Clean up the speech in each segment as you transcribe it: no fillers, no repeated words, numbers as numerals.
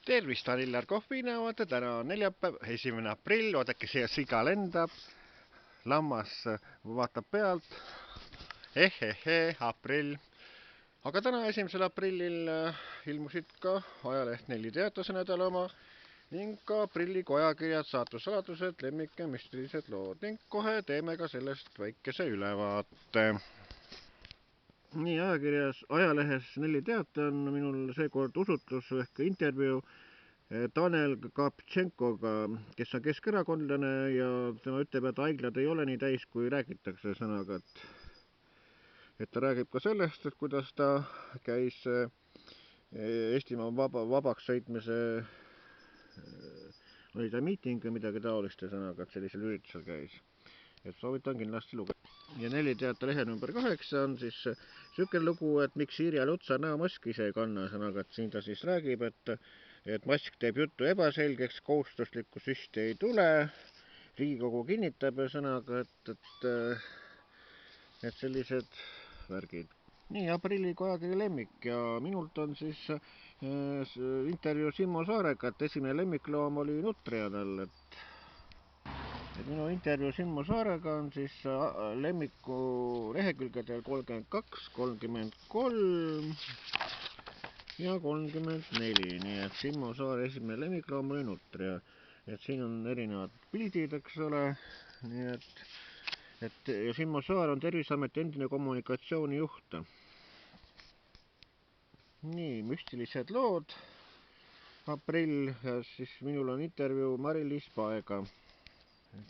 Tervist, on Illar Kohvinauad ja täna on neljapäev, 1. aprill, oodake, see siga lendab, lammas vaatab pealt, aprill. Aga täna 1. aprillil ilmusid ka ajaleht Nelli Teatase nädala oma ning ka aprillikuu ajakirjad Saatussaladused, Lemmik ja müstilised lood ning kohe teeme ka sellest väikese ülevaate. Nii, ajalehes Nelli Teate on minul seekord usutlus ehk intervjuu Tanel Kaptšenkoga, kes on keskerakondlane ja tema ütleb, et haiglad ei ole nii täis, kui räägitakse, sõnaga, et ta räägib ka sellest, et kuidas ta käis Eestimaa vabaks sõitmise, oli ta miiting või midagi taoliste, sõnaga, et sellisel üritusel käis. Et soovitan kindlasti lugeda. Ja Nelli Teate lehe number 8 on siis siuke lugu, et miks Irja Lutsar näomaski ise ei kanna, sõnaga, et siin ta siis räägib, et mask teeb juttu ebaselgeks, kohustuslikku süsti ei tule, Riigikogu kinnitab ja sõnaga, et sellised värgid. Nii, aprillikuu ajakiri Lemmik ja minult on siis intervjuu Simmo Saarega, et esimene lemmikloom oli nutria tal, et minu intervjuu Simmo Saarega on siis Lemmiku lehekülgedel 32, 33 ja 34, nii et Simmo Saare esimene lemmikloom oli nutria. Et siin on erinevad pildid, eks ole, nii et ja Simmo Saar on Terviseameti endine kommunikatsioonijuht. Nii, müstilised lood, aprill, ja siis minul on intervjuu Mari-Liis Paega.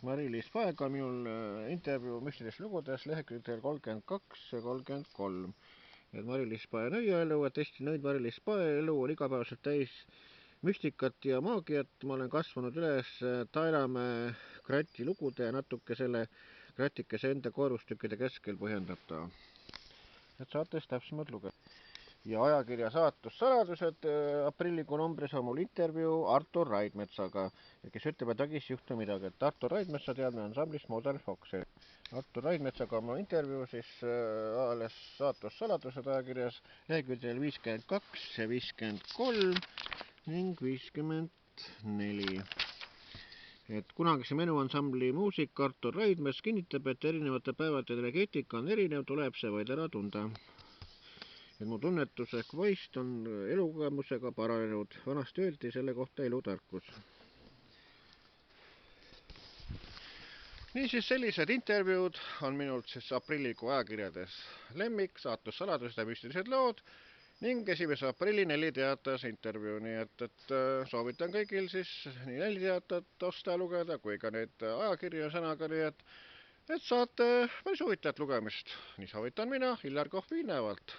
Mari-Liis Paega on minul intervjuu müstilistes lugudes lehekülgedel 32 ja 33. Et Mari-Liis Pae nõiaelu, et Eesti nõid Mari-Liis Pae elu on igapäevaselt täis müstikat ja maagiat. Ma olen kasvanud üles Taelamäe krati lugude ja natuke selle kratikese enda koorustükkide keskel põhjendab ta. Et saates täpsemalt lugeda. Ja ajakirja Saatussaladused aprillikuu numbris on mul intervjuu Artur Raidmetsaga, kes ütleb, et Agis juhtu midagi, et Artur Raidmetsa teadmine ansamblist Modern Fox. Artur Raidmetsaga on mul intervjuu siis alles Saatussaladused ajakirjas lehekülgedel 52 ja 53 ning 54. Et kunagise menuansambli muusik Artur Raidmets kinnitab, et erinevate päevade energeetika on erinev, tuleb see vaid ära tunda. Et mu tunnetus ehk vaist on elukogemusega paranenud. Vanasti öeldi selle kohta elutarkus. Niisiis sellised intervjuud on minult siis aprillikuu ajakirjades Lemmik, Saatussaladused ja müstilised lood ning 1. aprilli Nelli Teatas intervjuu. Nii et soovitan kõigil siis nii Nelli Teatat osta ja lugeda kui ka need ajakirju sõnaga, nii et saate päris huvitavat lugemist. Nii soovitan mina, Illar Kohvinauad.